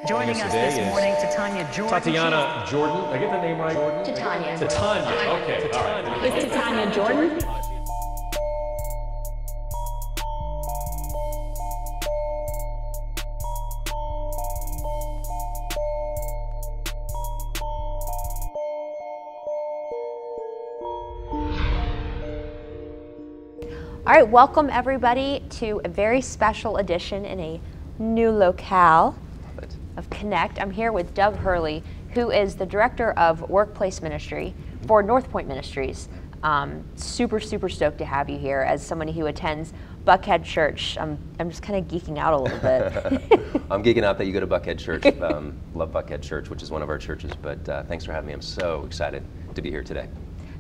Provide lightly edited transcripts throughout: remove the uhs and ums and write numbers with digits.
Joining us this morning, Titania Jordan. Tatiana Jordan. Did I get the name right? Jordan? Titania. Titania. Okay. Titania. All right. It's Titania Jordan. All right, welcome everybody to a very special edition in a new locale of Connect. I'm here with Doug Hurley, who is the Director of Workplace Ministry for North Point Ministries. Super stoked to have you here as somebody who attends Buckhead Church. I'm just kind of geeking out a little bit. I'm geeking out that you go to Buckhead Church. Love Buckhead Church, which is one of our churches, but thanks for having me. I'm so excited to be here today.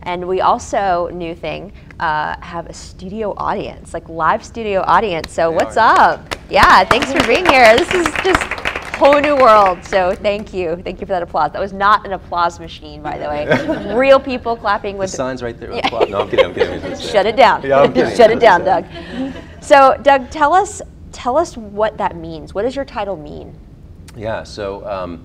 And we also, new thing, have a studio audience, like live studio audience. So what's up? Yeah, thanks for being here. This is just a whole new world. So thank you. Thank you for that applause. That was not an applause machine, by the way. Real people clapping with the signs right there. Yeah. No, I'm kidding. Shut it down. Yeah, I'm kidding. Shut it down, Doug. So Doug, tell us what that means. What does your title mean? Yeah. So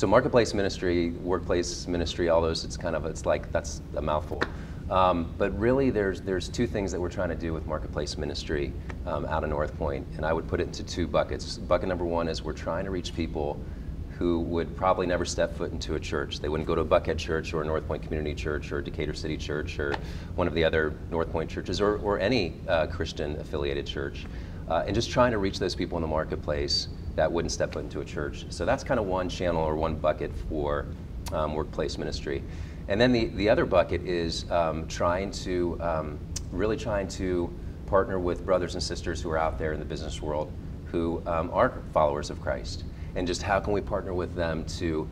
Marketplace Ministry, Workplace Ministry, all those, it's like, that's a mouthful. But really there's two things that we're trying to do with Marketplace Ministry out of North Point, and I would put it into two buckets. Bucket number one is we're trying to reach people who would probably never step foot into a church. They wouldn't go to a Buckhead Church or a North Point Community Church or Decatur City Church or one of the other North Point churches or any Christian affiliated church. And just trying to reach those people in the marketplace that wouldn't step foot into a church. So that's kind of one channel or one bucket for workplace ministry. And then the other bucket is really trying to partner with brothers and sisters who are out there in the business world who are followers of Christ. And just how can we partner with them to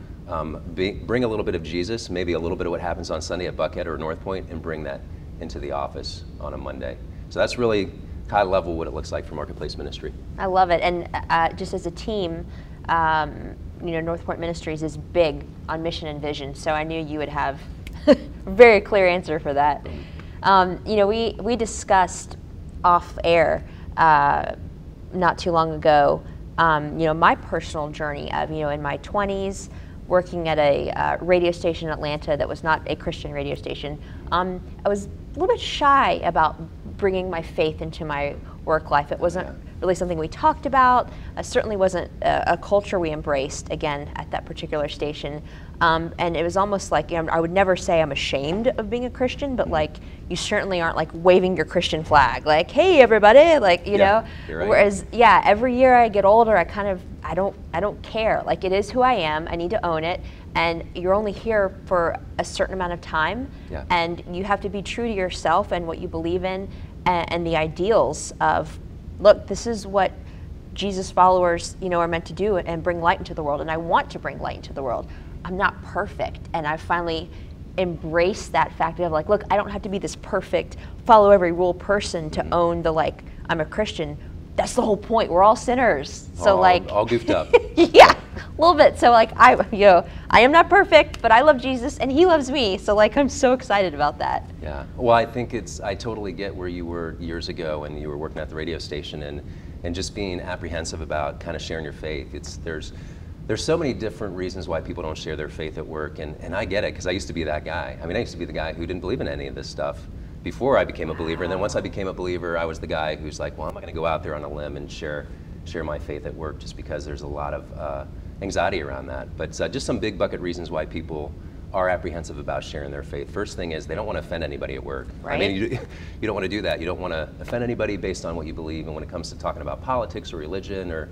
bring a little bit of Jesus, maybe a little bit of what happens on Sunday at Buckhead or North Point, and bring that into the office on a Monday. So that's really high level what it looks like for Marketplace Ministry. I love it, and just as a team, North Point Ministries is big on mission and vision, so I knew you would have a very clear answer for that. We discussed off air not too long ago, my personal journey of, in my 20s, working at a radio station in Atlanta that was not a Christian radio station. I was a little bit shy about bringing my faith into my work life. It wasn't really something we talked about. Certainly wasn't a culture we embraced, again, at that particular station. And it was almost like, I would never say I'm ashamed of being a Christian, but like, you certainly aren't like waving your Christian flag, like, hey everybody, like, you know. You're right. Whereas, every year I get older, I don't care. Like, it is who I am, I need to own it. And you're only here for a certain amount of time, and you have to be true to yourself and what you believe in, and the ideals of, look, this is what Jesus followers, are meant to do and bring light into the world, and I want to bring light into the world. I'm not perfect, and I finally embraced that fact of like, look, I don't have to be this perfect, follow every rule person to own the, like, I'm a Christian. That's the whole point. We're all sinners. So all goofed up. Yeah, a little bit. So like, I am not perfect, but I love Jesus and he loves me. So like, I'm so excited about that. Yeah, well, I think I totally get where you were years ago when you were working at the radio station and just being apprehensive about kind of sharing your faith. There's so many different reasons why people don't share their faith at work, and I get it, because I used to be that guy. I mean, I used to be the guy who didn't believe in any of this stuff before I became a believer, and then once I became a believer, I was the guy who's like, well, I'm not going to go out there on a limb and share my faith at work, just because there's a lot of anxiety around that. But just some big bucket reasons why people are apprehensive about sharing their faith. First thing is they don't want to offend anybody at work. Right. I mean, you don't want to do that. You don't want to offend anybody based on what you believe, and when it comes to talking about politics or religion or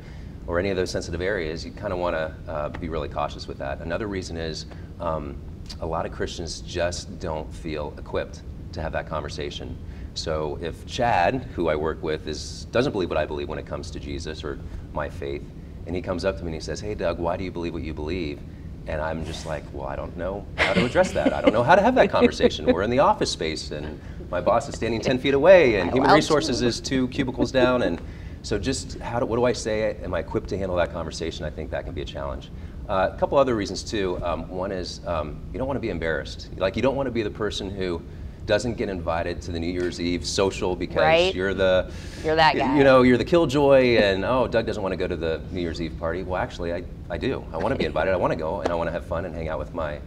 any of those sensitive areas, you kind of want to be really cautious with that. Another reason is a lot of Christians just don't feel equipped to have that conversation. So if Chad, who I work with, doesn't believe what I believe when it comes to Jesus or my faith, and he comes up to me and he says, hey Doug, why do you believe what you believe? And I'm just like, well, I don't know how to address that. I don't know how to have that conversation. We're in the office space and my boss is standing 10 feet away and human resources is 2 cubicles down. And so just what do I say? Am I equipped to handle that conversation? I think that can be a challenge. A couple other reasons too. One is you don't want to be embarrassed. Like, you don't want to be the person who doesn't get invited to the New Year's Eve social because Right. you're that guy. You know, you're the killjoy, and oh, Doug doesn't want to go to the New Year's Eve party. Well, actually, I do. I want to be invited. I want to go, and I want to have fun and hang out with my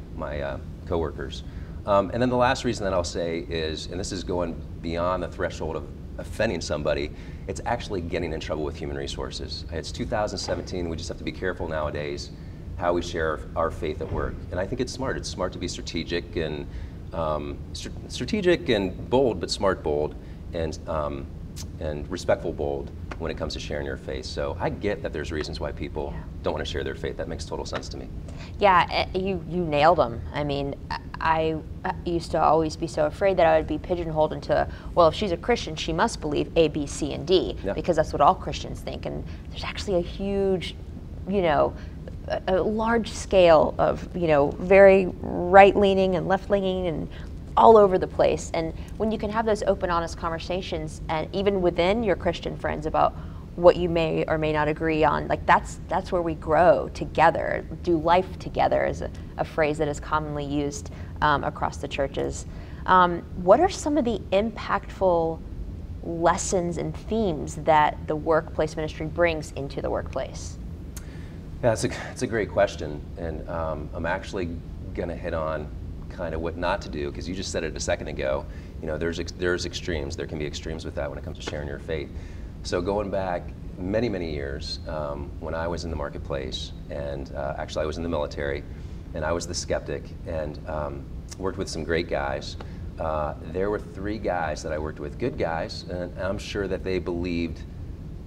coworkers. And then the last reason that I'll say is, and this is going beyond the threshold of offending somebody, it's actually getting in trouble with human resources. It's 2017. We just have to be careful nowadays how we share our faith at work. And I think it's smart. It's smart to be strategic and bold, but smart bold, and respectful bold when it comes to sharing your faith. So I get that there's reasons why people don't want to share their faith. That makes total sense to me. Yeah, you nailed them. I mean, I used to always be so afraid that I would be pigeonholed into, well, if she's a Christian, she must believe A, B, C, and D, because that's what all Christians think. And there's actually a huge, a large scale of, very right-leaning and left-leaning and all over the place. And when you can have those open, honest conversations, and even within your Christian friends about what you may or may not agree on, like that's where we grow together. Do life together is a phrase that is commonly used across the churches. What are some of the impactful lessons and themes that the workplace ministry brings into the workplace? Yeah, it's a great question, and I'm actually going to hit on kind of what not to do, because you just said it a second ago. There's extremes. There can be extremes with that when it comes to sharing your faith. So going back many years, when I was in the marketplace, and actually I was in the military, and I was the skeptic, and worked with some great guys. There were 3 guys that I worked with, good guys, and I'm sure that they believed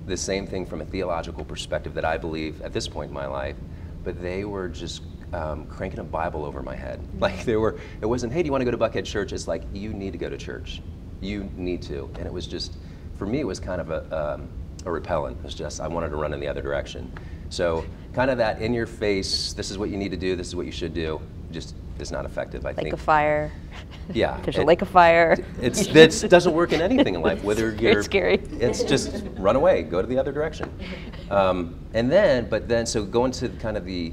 the same thing from a theological perspective that I believe at this point in my life, but they were just cranking a Bible over my head. Like it wasn't, hey, do you want to go to Buckhead Church? It's like, you need to go to church. You need to. And it was just, for me, it was kind of a repellent. It was just, I wanted to run in the other direction. So kind of that in your face, this is what you need to do, this is what you should do, just is not effective, I think. Like a fire. Yeah. There's a lake of fire. It doesn't work in anything in life, whether you're... It's scary. It's just run away, go to the other direction. So going to kind of the,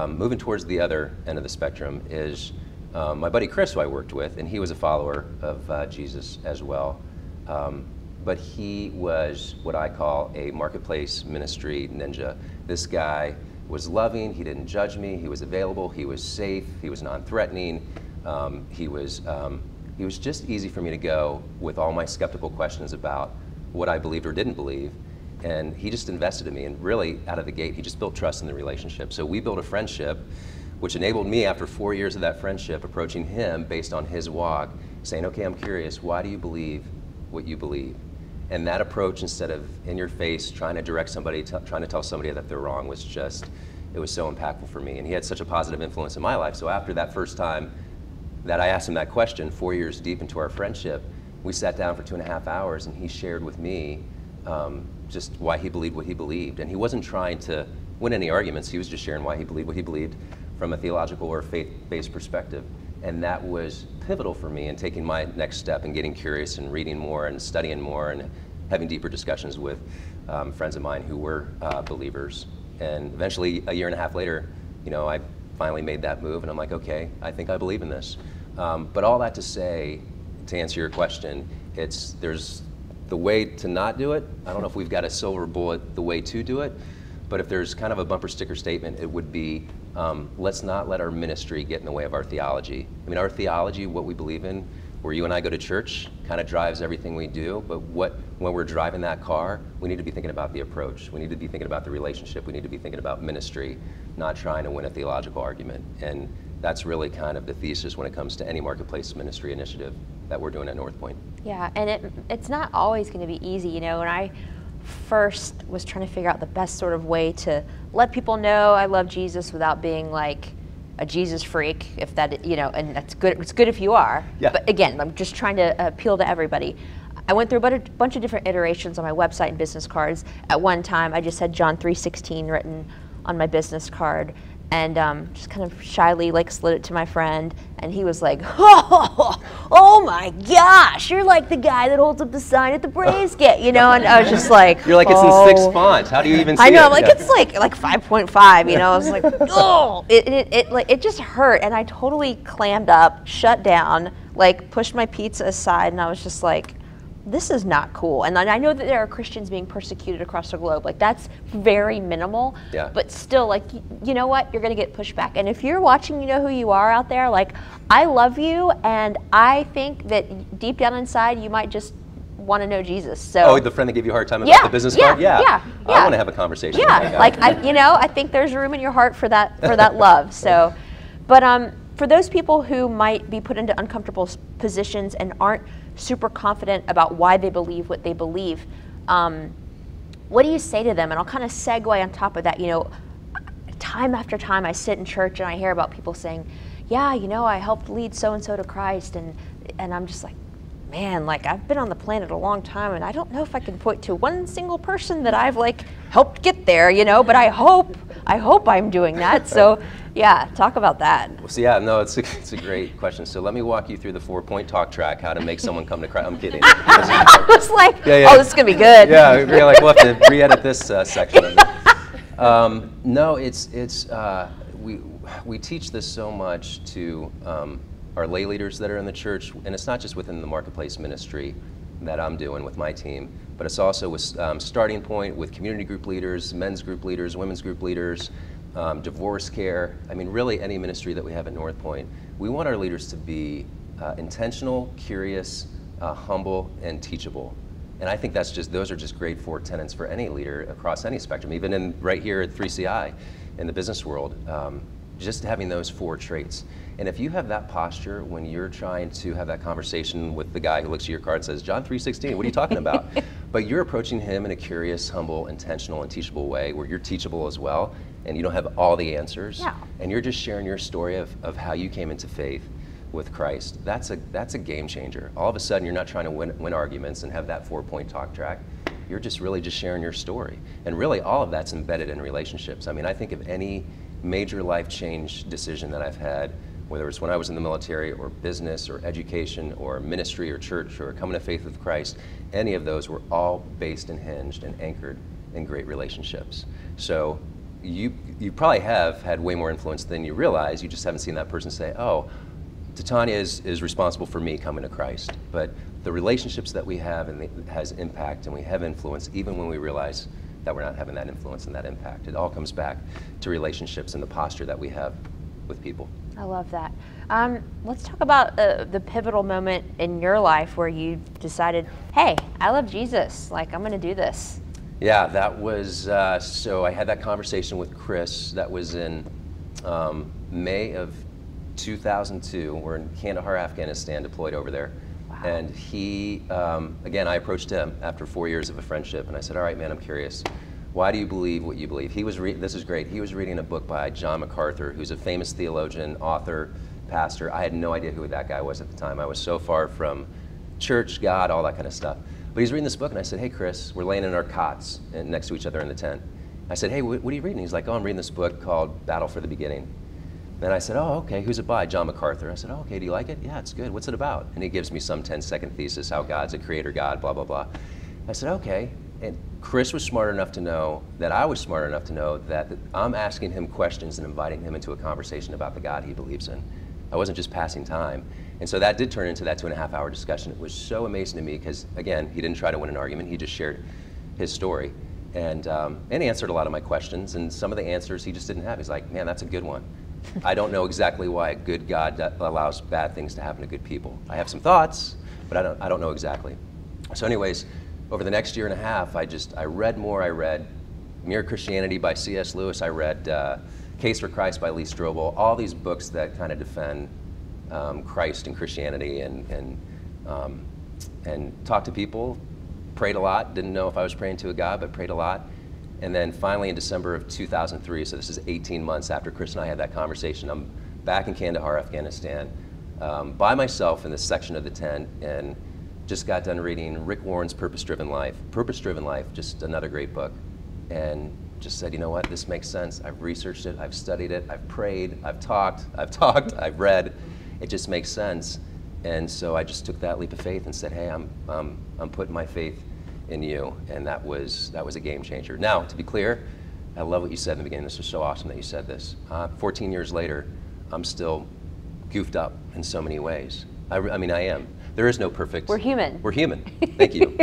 moving towards the other end of the spectrum is my buddy Chris, who I worked with, and he was a follower of Jesus as well. But he was what I call a marketplace ministry ninja. This guy was loving, he didn't judge me, he was available, he was safe, he was non-threatening, he was just easy for me to go with all my skeptical questions about what I believed or didn't believe. And he just invested in me, and really out of the gate, he just built trust in the relationship. So we built a friendship, which enabled me, after 4 years of that friendship, approaching him based on his walk, saying, okay, I'm curious, why do you believe what you believe? And that approach, instead of in your face, trying to direct somebody, trying to tell somebody that they're wrong, was just, it was so impactful for me. And he had such a positive influence in my life. So after that first time that I asked him that question, 4 years deep into our friendship, we sat down for 2.5 hours, and he shared with me just why he believed what he believed. And he wasn't trying to win any arguments, he was just sharing why he believed what he believed from a theological or faith-based perspective. And that was pivotal for me in taking my next step and getting curious and reading more and studying more and having deeper discussions with friends of mine who were believers. And eventually, 1.5 years later, I finally made that move, and I'm like, okay, I think I believe in this. But all that to say, to answer your question, there's the way to not do it. I don't know if we've got a silver bullet, the way to do it, but if there's kind of a bumper sticker statement, it would be, let's not let our ministry get in the way of our theology. I mean, our theology, what we believe in, where you and I go to church, kind of drives everything we do, but when we're driving that car, we need to be thinking about the approach. We need to be thinking about the relationship. We need to be thinking about ministry, not trying to win a theological argument. And that's really kind of the thesis when it comes to any marketplace ministry initiative that we're doing at North Point. Yeah, and it's not always going to be easy. When I first was trying to figure out the best sort of way to let people know I love Jesus without being like a Jesus freak, if that, and that's good. It's good if you are. Yeah. But again, I'm just trying to appeal to everybody. I went through a bunch of different iterations on my website and business cards. At one time, I just had John 3:16 written on my business card, and just kind of shyly slid it to my friend, and he was like, oh my gosh, you're like the guy that holds up the sign at the Braves game, and I was just like, you're like, it's in 6 font, how do you even see it? I know, it's like 5.5, I was like, oh, it just hurt, and I totally clammed up, shut down, like pushed my pizza aside, and I was just like, this is not cool. And I know that there are Christians being persecuted across the globe. Like, that's very minimal. Yeah. But still, like, you know what? You're going to get pushed back. And if you're watching, you know who you are out there. Like, I love you, and I think that deep down inside, you might just want to know Jesus. So. Oh, the friend that gave you a hard time about the business card? Yeah. I want to have a conversation with that guy. Like, I think there's room in your heart for that love. So, but for those people who might be put into uncomfortable positions and aren't super confident about why they believe what they believe, what do you say to them? And I'll kind of segue on top of that. You know, time after time I sit in church and I hear about people saying, yeah, you know, I helped lead so-and-so to Christ, and I'm just like, man, like, I've been on the planet a long time, and I don't know if I can point to one single person that I've like helped get there, you know, but I hope I'm doing that. So yeah, talk about that. Well, so yeah, no, it's a great question. So let me walk you through the 4-point talk track, how to make someone come to Christ. I'm kidding. I was like, oh, this is gonna be good. Yeah, we're like, we'll have to re-edit this section of it. No, we teach this so much to our lay leaders that are in the church, and it's not just within the marketplace ministry that I'm doing with my team, but it's also with Starting Point, with community group leaders, men's group leaders, women's group leaders, divorce care. I mean, really any ministry that we have at North Point. We want our leaders to be intentional, curious, humble, and teachable. And I think those are just great 4 tenets for any leader across any spectrum, even right here at 3CI in the business world. Just having those 4 traits. And if you have that posture when you're trying to have that conversation with the guy who looks at your card and says, John 3:16, what are you talking about? But you're approaching him in a curious, humble, intentional, and teachable way where you're teachable as well, and you don't have all the answers. Yeah. And you're just sharing your story of how you came into faith with Christ. That's a game changer. All of a sudden, you're not trying to win arguments and have that 4-point talk track. You're just really just sharing your story. And really, all of that's embedded in relationships. I mean, I think of any major life change decision that I've had, whether it's when I was in the military or business or education or ministry or church or coming to faith with Christ, any of those were all based and hinged and anchored in great relationships. So you probably have had way more influence than you realize. You just haven't seen that person say, oh, Titania is responsible for me coming to Christ. But the relationships that we have has impact, and we have influence even when we realize that we're not having that influence and that impact. It all comes back to relationships and the posture that we have with people. I love that. Let's talk about the pivotal moment in your life where you decided, hey, I love Jesus. Like, I'm going to do this. Yeah, that was, so I had that conversation with Chris. That was in May of 2002. We're in Kandahar, Afghanistan, deployed over there. Wow. And he, again, I approached him after 4 years of a friendship, and I said, all right, man, I'm curious. Why do you believe what you believe? This is great. He was reading a book by John MacArthur, who's a famous theologian, author, pastor. I had no idea who that guy was at the time. I was so far from church, God, all that kind of stuff. But he's reading this book, and I said, hey, Chris, we're laying in our cots next to each other in the tent. I said, hey, what are you reading? He's like, oh, I'm reading this book called Battle for the Beginning. Then I said, oh, okay, who's it by? John MacArthur. I said, oh, okay, do you like it? Yeah, it's good. What's it about? And he gives me some 10-second thesis, how God's a creator God, blah, blah, blah. I said, okay. And Chris was smart enough to know that I was smart enough to know that I'm asking him questions and inviting him into a conversation about the God he believes in. I wasn't just passing time. And so that did turn into that 2.5-hour discussion. It was so amazing to me because, again, he didn't try to win an argument. He just shared his story. And he answered a lot of my questions. And some of the answers he just didn't have. He's like, man, that's a good one. I don't know exactly why a good God allows bad things to happen to good people. I have some thoughts, but I don't know exactly. So anyways, over the next 1.5 years, I read more. I read Mere Christianity by C.S. Lewis. I read Case for Christ by Lee Strobel. All these books that kind of defend Christ and Christianity, and talked to people, prayed a lot. Didn't know if I was praying to a God, but prayed a lot. And then finally in December of 2003, so this is 18 months after Chris and I had that conversation, I'm back in Kandahar, Afghanistan, by myself in this section of the tent, and just got done reading Rick Warren's Purpose-Driven Life. Purpose-Driven Life, just another great book. And just said, you know what, this makes sense. I've researched it, I've studied it, I've prayed, I've talked, I've read. It just makes sense. And so I just took that leap of faith and said, hey, I'm putting my faith in you. And that was a game changer. Now, to be clear, I love what you said in the beginning. This was so awesome that you said this. 14 years later, I'm still goofed up in so many ways. I mean, I am. There is no perfect. We're human. We're human. Thank you.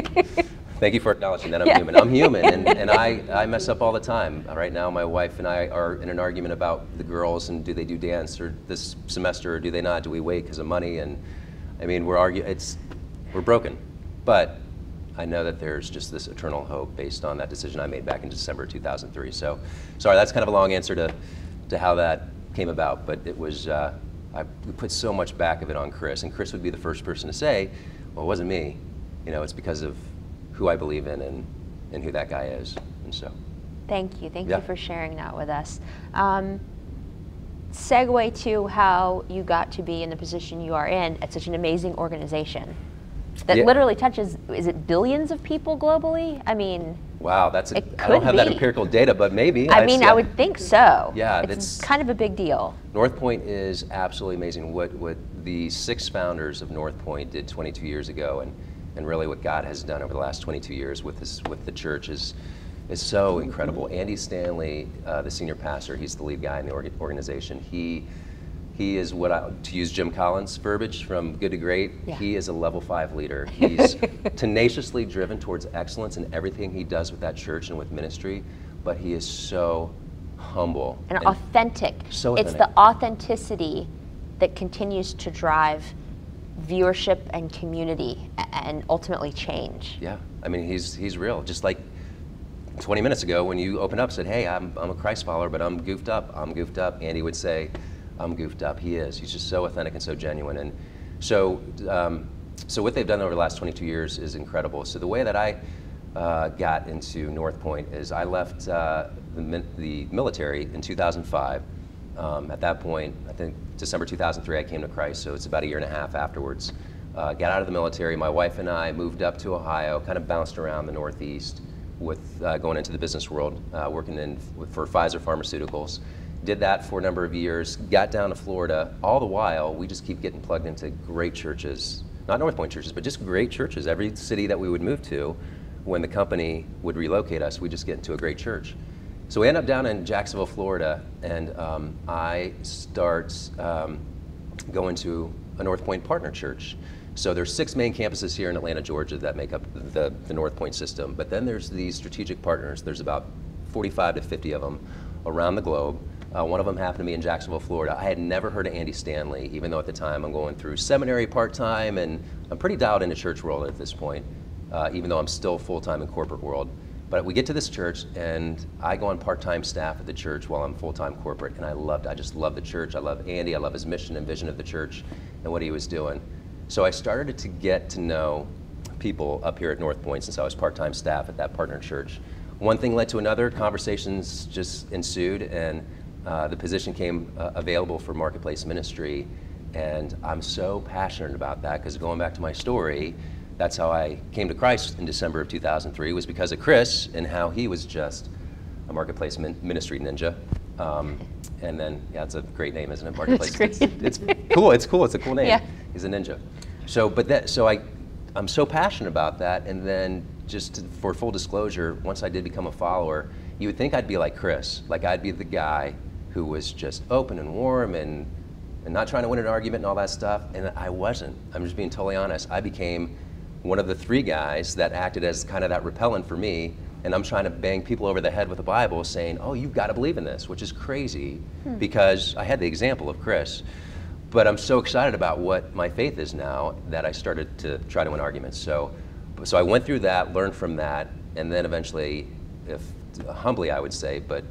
Thank you for acknowledging that I'm human. I'm human, and I mess up all the time. Right now, my wife and I are in an argument about the girls and do they do dance or this semester or do they not? Do we wait because of money? And I mean, we're broken. But I know that there's just this eternal hope based on that decision I made back in December 2003. So, sorry, that's kind of a long answer to how that came about, but it was, we put so much back of it on Chris, and Chris would be the first person to say, well, it wasn't me. You know, it's because of who I believe in and who that guy is, and so. Thank you. Thank you for sharing that with us. Segue to how you got to be in the position you are in at such an amazing organization that literally touches, is it billions of people globally? I mean, wow, I don't have that empirical data, but maybe. I mean, I would think so. Yeah, it's kind of a big deal. North Point is absolutely amazing. What the 6 founders of North Point did 22 years ago, and really what God has done over the last 22 years with the church is so incredible. Andy Stanley, the senior pastor, he's the lead guy in the organization. He is to use Jim Collins' verbiage from Good to Great, he is a level 5 leader. He's tenaciously driven towards excellence in everything he does with that church and with ministry, but he is so humble. And authentic. So authentic. It's the authenticity that continues to drive viewership and community and ultimately change. Yeah, I mean, he's real. Just like 20 minutes ago when you opened up and said, hey, I'm a Christ follower, but I'm goofed up. Andy would say, I'm goofed up. He is. He's just so authentic and so genuine. And so what they've done over the last 22 years is incredible. So the way that I got into North Point is I left the military in 2005. At that point, I think December 2003, I came to Christ, so it's about 1.5 years afterwards. Got out of the military. My wife and I moved up to Ohio, kind of bounced around the Northeast with going into the business world, working for Pfizer Pharmaceuticals. Did that for a number of years, got down to Florida. All the while, we just keep getting plugged into great churches, not North Point churches, but just great churches. Every city that we would move to, when the company would relocate us, we'd just get into a great church. So we end up down in Jacksonville, Florida, and I start going to a North Point partner church. So there's 6 main campuses here in Atlanta, Georgia that make up the North Point system. But then there's these strategic partners. There's about 45 to 50 of them around the globe. One of them happened to be in Jacksonville, Florida. I had never heard of Andy Stanley, even though at the time I'm going through seminary part-time, and I'm pretty dialed into church world at this point, even though I'm still full-time in corporate world. But we get to this church, and I go on part-time staff at the church while I'm full-time corporate, and I just love the church. I love Andy. I love his mission and vision of the church and what he was doing. So I started to get to know people up here at North Point since I was part-time staff at that partner church. One thing led to another. Conversations just ensued, and the position came available for marketplace ministry, and I'm so passionate about that because going back to my story, that's how I came to Christ in December of 2003, was because of Chris and how he was just a marketplace ministry ninja. And then, yeah, it's a great name, isn't it? Marketplace. It's cool. It's cool. It's a cool name. Yeah. He's a ninja. I'm so passionate about that. And then, just for full disclosure, once I did become a follower, you would think I'd be like Chris, like I'd be the guy who was just open and warm and not trying to win an argument and all that stuff. And I wasn't. I'm just being totally honest. I became one of the 3 guys that acted as kind of that repellent for me, and I'm trying to bang people over the head with the Bible saying, oh, you've got to believe in this, which is crazy because I had the example of Chris. But I'm so excited about what my faith is now that I started to try to win arguments. So I went through that, learned from that, and then eventually, humbly I would say, but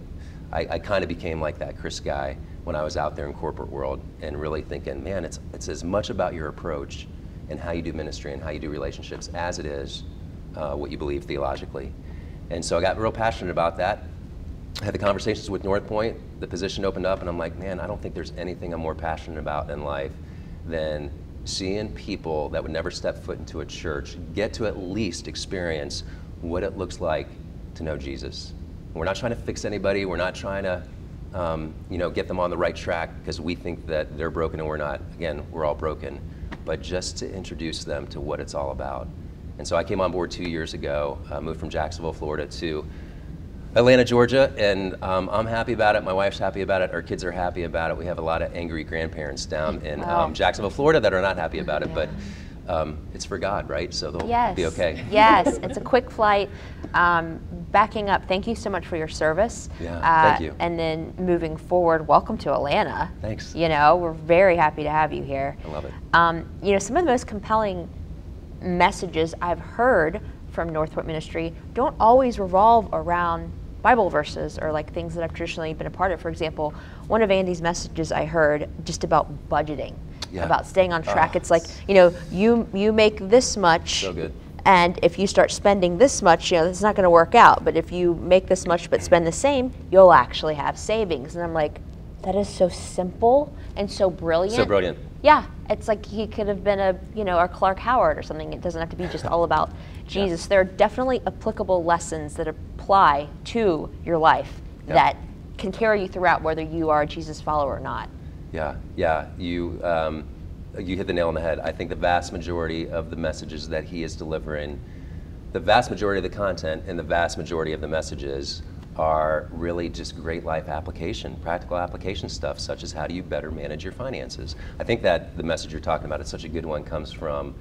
I kind of became like that Chris guy when I was out there in corporate world and really thinking, man, it's as much about your approach and how you do ministry and how you do relationships as it is what you believe theologically. And so I got real passionate about that. I had the conversations with North Point, the position opened up, and I'm like, man, I don't think there's anything I'm more passionate about in life than seeing people that would never step foot into a church get to at least experience what it looks like to know Jesus. We're not trying to fix anybody. We're not trying to get them on the right track because we think that they're broken and we're not. Again, we're all broken. But just to introduce them to what it's all about. And so I came on board 2 years ago, moved from Jacksonville, Florida to Atlanta, Georgia, and I'm happy about it. My wife's happy about it. Our kids are happy about it. We have a lot of angry grandparents down in Jacksonville, Florida that are not happy about it, but it's for God, right? So they'll be okay. Yes, it's a quick flight. Backing up, thank you so much for your service. Yeah, thank you. And then moving forward, welcome to Atlanta. Thanks. You know, we're very happy to have you here. I love it. You know, some of the most compelling messages I've heard from North Point Ministry don't always revolve around Bible verses or like things that I've traditionally been a part of. For example, one of Andy's messages I heard just about budgeting, about staying on track. It's like, you know, you make this much, so good. And if you start spending this much, you know, it's not going to work out. But if you make this much but spend the same, you'll actually have savings. And I'm like, that is so simple and so brilliant. So brilliant. Yeah, it's like he could have been a, you know, a Clark Howard or something. It doesn't have to be just all about Jesus. There are definitely applicable lessons that apply to your life that can carry you throughout, whether you are a Jesus follower or not. Yeah. You hit the nail on the head. I think the vast majority of the messages that he is delivering, the vast majority of the content and the vast majority of the messages are really just great life application, practical application stuff, such as how do you better manage your finances. I think that the message you're talking about, it's such a good one, comes from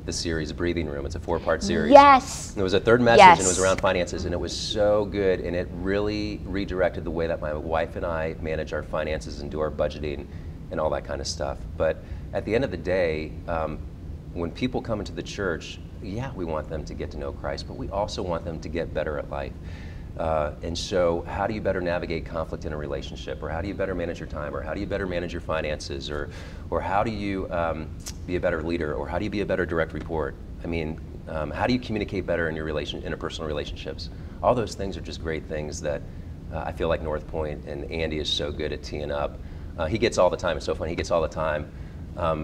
the series Breathing Room. It's a 4-part series. Yes. There was a third message, and it was around finances, and it was so good, and it really redirected the way that my wife and I manage our finances and do our budgeting and all that kind of stuff. But at the end of the day, when people come into the church, yeah, we want them to get to know Christ, but we also want them to get better at life. And so how do you better navigate conflict in a relationship, or how do you better manage your time, or how do you better manage your finances, or how do you be a better leader, or how do you be a better direct report? I mean, how do you communicate better in your interpersonal relationships? All those things are just great things that I feel like North Point and Andy is so good at teeing up. He gets all the time. It's so funny. He gets all the time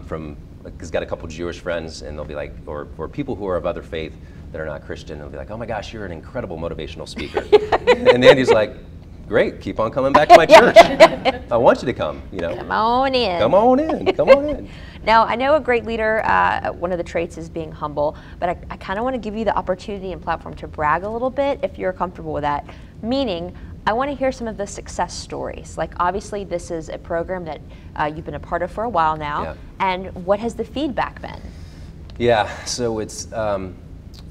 from, he's got a couple Jewish friends, and they'll be like, or people who are of other faith that are not Christian, they'll be like, oh my gosh, you're an incredible motivational speaker. And Andy's like, great, keep on coming back to my church. I want you to come, you know. Come on in. Come on in, come on in. Now, I know a great leader, one of the traits is being humble, but I kind of want to give you the opportunity and platform to brag a little bit if you're comfortable with that. Meaning, I want to hear some of the success stories. Like, obviously, this is a program that you've been a part of for a while now, and what has the feedback been? Yeah, so it's,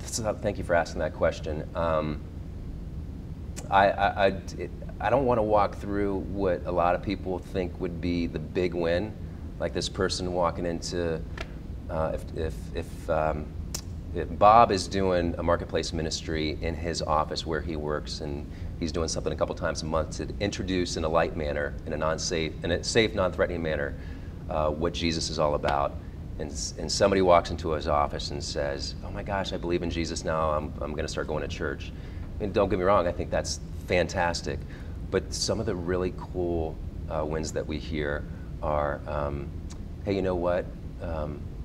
thank you for asking that question. I don't want to walk through what a lot of people think would be the big win, like this person walking into, if Bob is doing a marketplace ministry in his office where he works, and he's doing something a couple times a month to introduce in a light manner, in a safe, non-threatening manner, what Jesus is all about. And somebody walks into his office and says, oh my gosh, I believe in Jesus now, I'm going to start going to church. I mean, don't get me wrong, I think that's fantastic. But some of the really cool wins that we hear are, hey, you know what?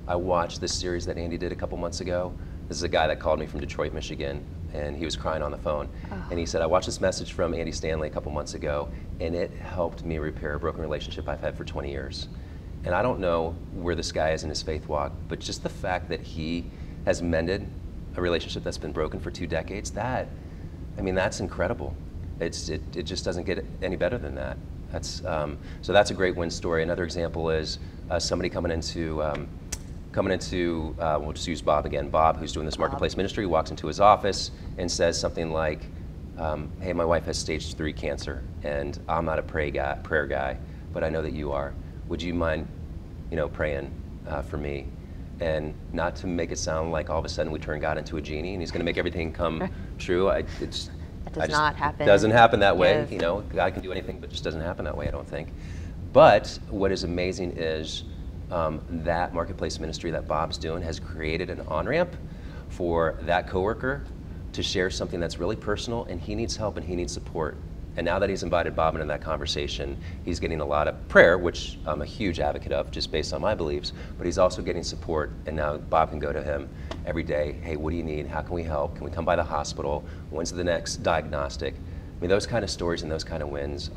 I watched this series that Andy did a couple months ago. This is a guy that called me from Detroit, Michigan, and he was crying on the phone. And he said, I watched this message from Andy Stanley a couple months ago, and it helped me repair a broken relationship I've had for 20 years. And I don't know where this guy is in his faith walk, but just the fact that he has mended a relationship that's been broken for 2 decades, that's incredible. It just doesn't get any better than that. So that's a great win story. Another example is somebody coming into, we'll just use Bob again. Bob, who's doing this marketplace ministry, walks into his office and says something like, hey, my wife has stage 3 cancer, and I'm not a prayer guy, but I know that you are. Would you mind, praying for me? And not to make it sound like all of a sudden we turn God into a genie and he's going to make everything come true. That does not happen. It doesn't happen that way. Yes. God can do anything, but it just doesn't happen that way, I don't think. But what is amazing is that marketplace ministry that Bob's doing has created an on-ramp for that coworker to share something that's really personal, and he needs help and he needs support. And now that he's invited Bob into that conversation, he's getting a lot of prayer, which I'm a huge advocate of just based on my beliefs, but he's also getting support. And now Bob can go to him every day. Hey, what do you need? How can we help? Can we come by the hospital? When's the next diagnostic? I mean, those kind of stories and those kind of wins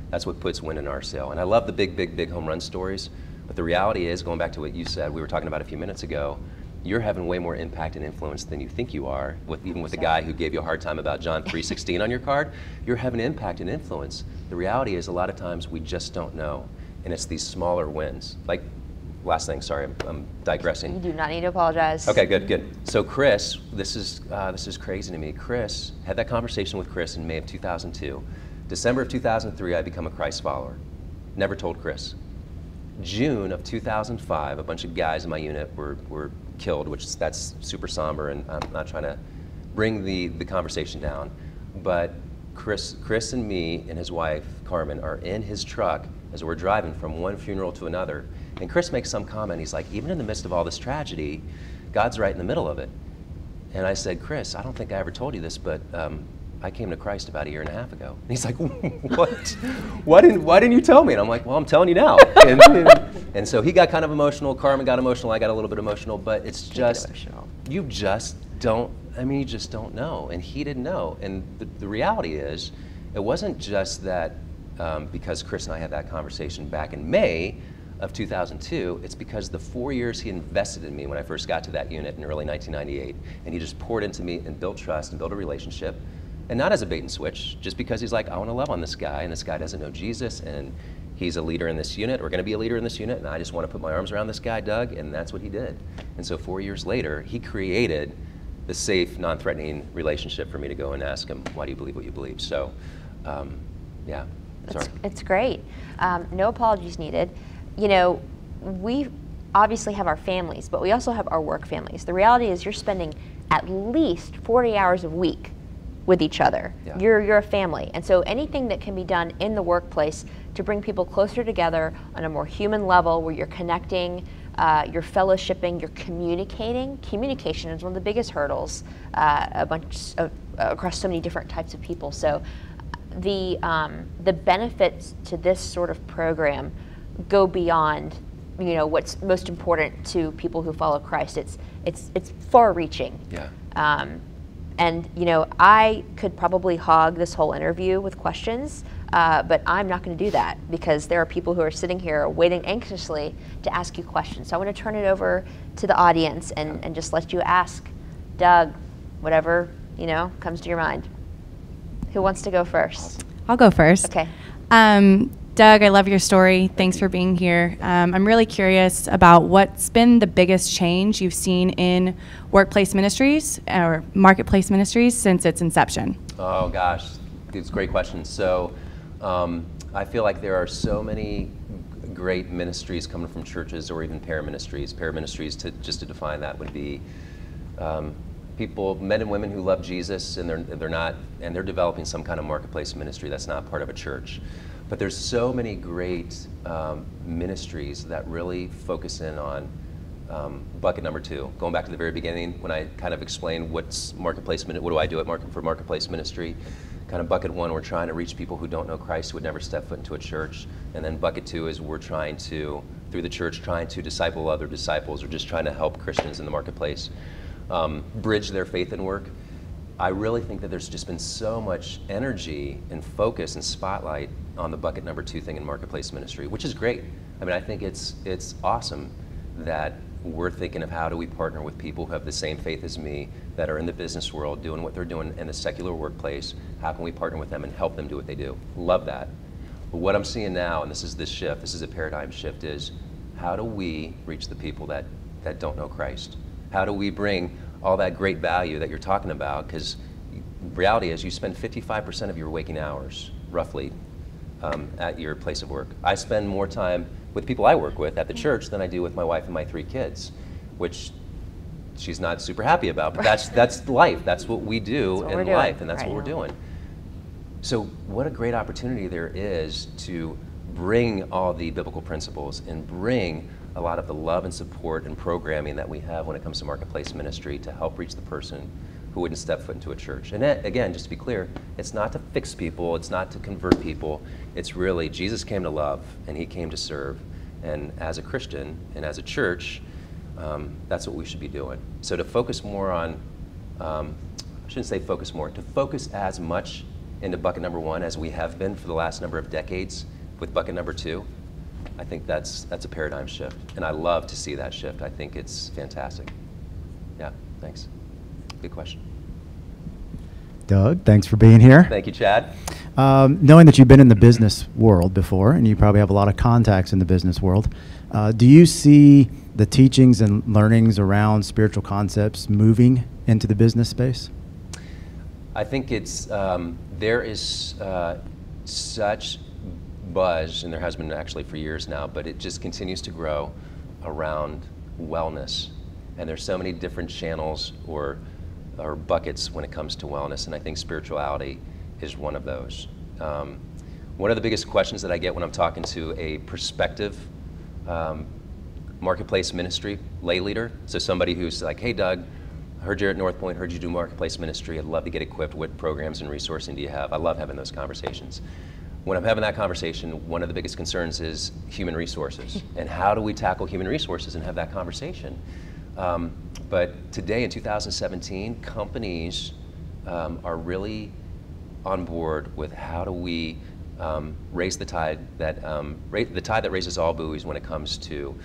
that's what puts wind in our sail. And I love the big home run stories, but the reality is, going back to what you said, we were talking about a few minutes ago, you're having way more impact and influence than you think you are, even with the guy who gave you a hard time about John 3:16 on your card. You're having impact and influence. The reality is a lot of times we just don't know, and it's these smaller wins. Like, last thing, sorry, I'm digressing. You do not need to apologize. Okay, good. So Chris, this is crazy to me. Chris, had that conversation with Chris in May of 2002. December of 2003, I become a Christ follower. Never told Chris. June of 2005, a bunch of guys in my unit were killed, that's super somber, and I'm not trying to bring the conversation down, but Chris and me and his wife, Carmen, are in his truck as we're driving from one funeral to another. And Chris makes some comment. He's like, even in the midst of all this tragedy, God's right in the middle of it. And I said, Chris, I don't think I ever told you this, but I came to Christ about 1.5 years ago. And he's like, what? Why didn't you tell me? And I'm like, well, I'm telling you now. And so he got kind of emotional. Carmen got emotional. I got a little bit emotional. But it's just, you just don't know. And he didn't know. And the reality is, it wasn't just that because Chris and I had that conversation back in May of 2002, it's because the 4 years he invested in me when I first got to that unit in early 1998, and he just poured into me and built trust and built a relationship, and not as a bait and switch, just because he's like, I want to love on this guy, and this guy doesn't know Jesus, and he's a leader in this unit, or going to be a leader in this unit, and I just want to put my arms around this guy, Doug, and that's what he did. And so 4 years later, he created the safe, non-threatening relationship for me to go and ask him, why do you believe what you believe? So, yeah, sorry. It's great. No apologies needed. You know, we obviously have our families, but we also have our work families. The reality is you're spending at least 40 hours a week with each other. Yeah. You're a family. And so anything that can be done in the workplace to bring people closer together on a more human level, where you're connecting, you're fellowshipping, you're communicating. Communication is one of the biggest hurdles across so many different types of people. So the benefits to this sort of program go beyond, you know, what's most important to people who follow Christ. It's far-reaching. Yeah. And you know, I could probably hog this whole interview with questions, but I'm not going to do that, because there are people who are sitting here waiting anxiously to ask you questions. So I want to turn it over to the audience and just let you ask Doug whatever, you know, comes to your mind. Who wants to go first? I'll go first. Okay. Doug, I love your story. Thanks for being here. I'm really curious about what's been the biggest change you've seen in workplace ministries or marketplace ministries since its inception. Oh gosh, it's a great question. So I feel like there are so many great ministries coming from churches, or even paraministries. Paraministries, just to define that, would be people, men and women who love Jesus, and they're developing some kind of marketplace ministry that's not part of a church. But there's so many great ministries that really focus in on bucket number 2. Going back to the very beginning, when I kind of explained what's marketplace, what do I do for marketplace ministry? Kind of bucket 1, we're trying to reach people who don't know Christ, who would never step foot into a church. And then bucket 2 is we're trying to, through the church, trying to disciple other disciples, or just trying to help Christians in the marketplace bridge their faith and work. I really think that there's just been so much energy and focus and spotlight on the bucket number 2 thing in marketplace ministry, which is great. I mean, I think it's awesome that we're thinking of how do we partner with people who have the same faith as me, that are in the business world doing what they're doing in the secular workplace. How can we partner with them and help them do what they do? Love that. But what I'm seeing now, and this is a paradigm shift, is how do we reach the people that don't know Christ? How do we bring all that great value that you're talking about? Because reality is you spend 55% of your waking hours, roughly, at your place of work. I spend more time with people I work with at the church than I do with my wife and my 3 kids, which she's not super happy about, but that's life. That's what we do in life, and that's what we're doing. So what a great opportunity there is to bring all the biblical principles and bring a lot of the love and support and programming that we have when it comes to marketplace ministry to help reach the person who wouldn't step foot into a church. And again, just to be clear, it's not to fix people, it's not to convert people, it's really Jesus came to love and he came to serve. And as a Christian and as a church, that's what we should be doing. So to focus more on, I shouldn't say focus more, to focus as much into bucket number 1 as we have been for the last number of decades with bucket number 2, I think that's a paradigm shift, and I love to see that shift. I think it's fantastic. Thanks. Good question. Doug, thanks for being here. Thank you, Chad. Knowing that you've been in the business world before, and you probably have a lot of contacts in the business world, do you see the teachings and learnings around spiritual concepts moving into the business space? I think it's, there is such buzz, and there has been actually for years now, but it just continues to grow around wellness. And there's so many different channels or buckets when it comes to wellness, and I think spirituality is one of those. One of the biggest questions that I get when I'm talking to a prospective marketplace ministry lay leader, so somebody who's like, hey Doug, I heard you're at North Point, heard you do marketplace ministry, I'd love to get equipped. What programs and resourcing do you have? I love having those conversations. When I'm having that conversation, one of the biggest concerns is human resources, and how do we tackle human resources and have that conversation? But today in 2017, companies are really on board with how do we raise the tide that raises all buoys when it comes to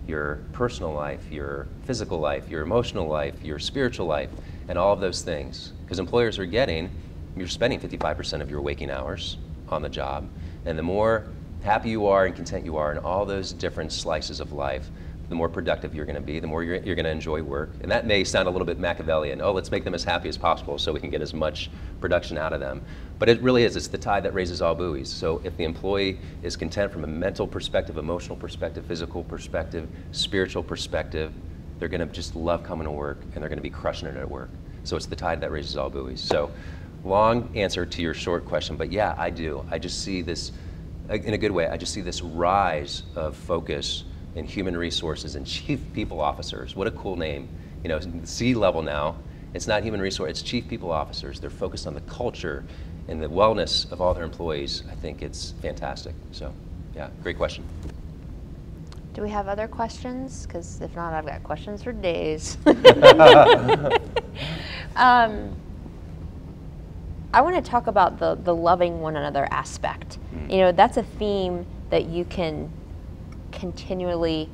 your personal life, your physical life, your emotional life, your spiritual life, and all of those things. Because employers are you're spending 55% of your waking hours on the job, and the more happy you are and content you are in all those different slices of life, the more productive you're going to be, the more you're going to enjoy work. And that may sound a little bit Machiavellian. Oh, let's make them as happy as possible so we can get as much production out of them. But it really is. It's the tide that raises all buoys. So if the employee is content from a mental perspective, emotional perspective, physical perspective, spiritual perspective, they're going to just love coming to work, and they're going to be crushing it at work. So it's the tide that raises all buoys. So long answer to your short question, but yeah, I do. I just see this, in a good way, I just see this rise of focus in human resources and chief people officers. What a cool name. You know, C-level now, it's not human resource, it's chief people officers. They're focused on the culture and the wellness of all their employees. I think it's fantastic. So, yeah, great question. Do we have other questions? Because if not, I've got questions for days. I want to talk about the loving one another aspect. You know, that's a theme that you can continually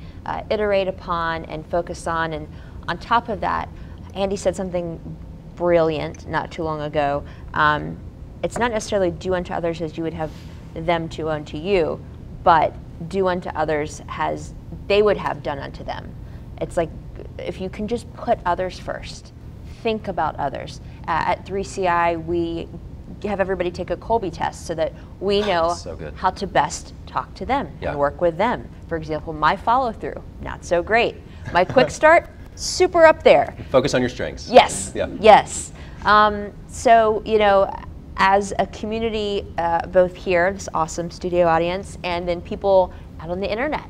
iterate upon and focus on. And on top of that, Andy said something brilliant not too long ago. It's not necessarily do unto others as you would have them do unto you, but do unto others as they would have done unto them. It's like if you can just put others first, think about others. At 3CI, we have everybody take a Colby test so that we know how to best talk to them and work with them. For example, my follow-through, not so great. My quick start, super up there. Focus on your strengths. Yes, yes. So, you know, as a community, both here, this awesome studio audience, and then people out on the internet,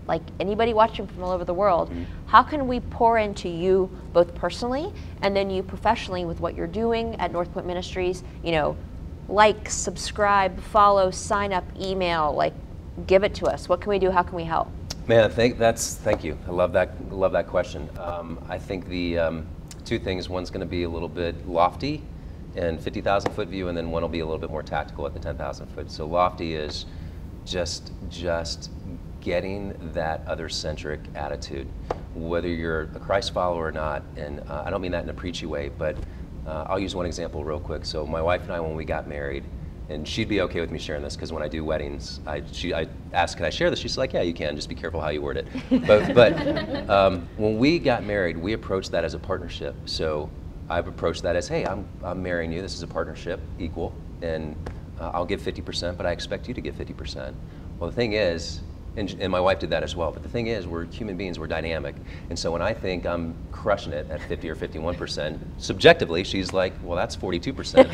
like anybody watching from all over the world, how can we pour into you both personally and then you professionally with what you're doing at North Point Ministries? You know, like, subscribe, follow, sign up, email, like, give it to us. What can we do? How can we help? Man, thank you. I love that question. I think the two things, one's going to be a little bit lofty and 50,000 foot view, and then one will be a little bit more tactical at the 10,000 foot. So lofty is just getting that other-centric attitude, whether you're a Christ follower or not. And I don't mean that in a preachy way, but I'll use one example real quick. So my wife and I, when we got married, and she'd be okay with me sharing this because when I do weddings, I asked, can I share this? She's like, yeah, you can, just be careful how you word it. But when we got married, we approached that as a partnership. So I've approached that as, hey, I'm marrying you, this is a partnership, equal, and I'll give 50%, but I expect you to give 50%. Well, the thing is, and my wife did that as well, but the thing is, we're human beings, we're dynamic, and so when I think I'm crushing it at 50 or 51%, subjectively, she's like, well, that's 42%.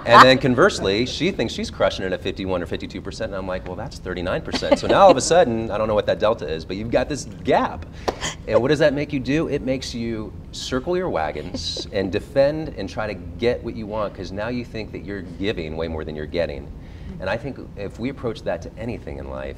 And then conversely, she thinks she's crushing it at 51 or 52%, and I'm like, well, that's 39%. So now all of a sudden, I don't know what that delta is, but you've got this gap. And what does that make you do? It makes you circle your wagons and defend and try to get what you want, because now you think that you're giving way more than you're getting. And I think if we approach that to anything in life,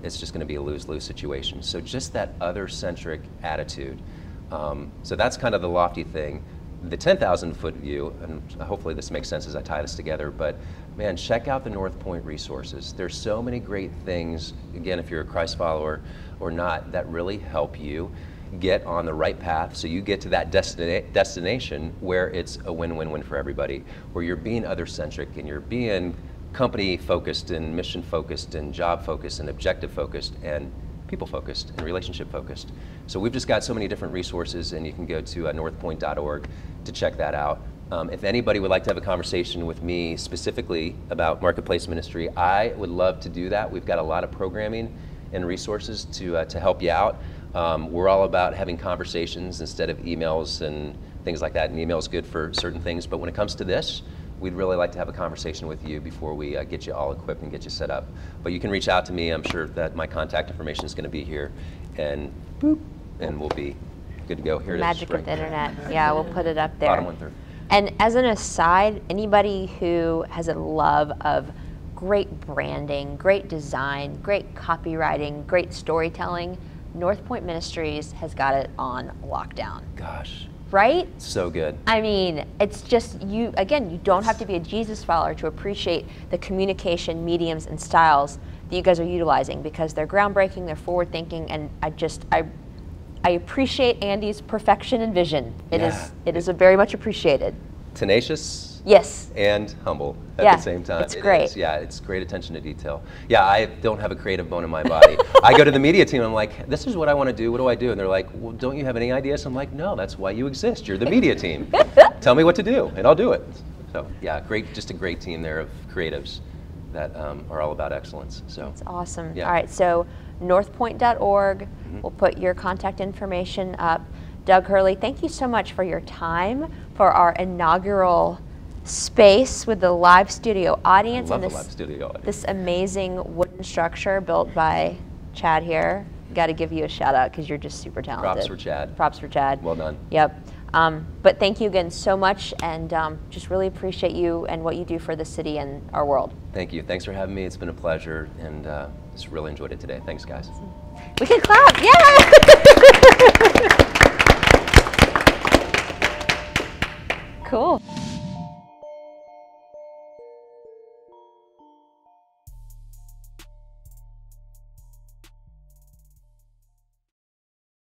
it's just going to be a lose-lose situation. So just that other-centric attitude. So that's kind of the lofty thing. The 10,000 foot view, and hopefully this makes sense as I tie this together, but man, check out the North Point resources. There's so many great things, again, if you're a Christ follower or not, that really help you. get on the right path so you get to that destination where it's a win-win-win for everybody, where you're being other-centric and you're being company-focused and mission-focused and job-focused and objective-focused and people-focused and relationship-focused. So we've just got so many different resources, and you can go to northpoint.org to check that out. If anybody would like to have a conversation with me specifically about marketplace ministry, I would love to do that. We've got a lot of programming and resources to help you out. We're all about having conversations instead of emails and things like that. And email is good for certain things, but when it comes to this, we'd really like to have a conversation with you before we get you all equipped and get you set up. But you can reach out to me. I'm sure that my contact information is going to be here, and boop, and we'll be good to go. Here it is. Magic of the internet. Yeah, we'll put it up there. Bottom 1/3. And as an aside, anybody who has a love of great branding, great design, great copywriting, great storytelling, North Point Ministries has got it on lockdown. Gosh. Right? So good. I mean, it's just, you don't have to be a Jesus follower to appreciate the communication mediums and styles that you guys are utilizing, because they're groundbreaking, they're forward thinking, and I appreciate Andy's perfection and vision. It is very much appreciated. Tenacious. Yes. And humble at the same time. It's great. Yeah, it's great attention to detail. Yeah, I don't have a creative bone in my body. I go to the media team, I'm like, this is what I want to do, what do I do? And they're like, well, don't you have any ideas? I'm like, no, that's why you exist. You're the media team. Tell me what to do, and I'll do it. So yeah, just a great team there of creatives that are all about excellence. So that's awesome. Yeah. All right, so northpoint.org, we'll put your contact information up. Doug Hurley, thank you so much for your time for our inaugural space with the live studio audience. I love and the live studio audience. This amazing wooden structure built by Chad here. Got to give you a shout out because you're just super talented. Props for Chad. Props for Chad. Well done. Yep. But thank you again so much, and just really appreciate you and what you do for the city and our world. Thank you. Thanks for having me. It's been a pleasure, and just really enjoyed it today. Thanks, guys. We can clap. Yeah. Cool.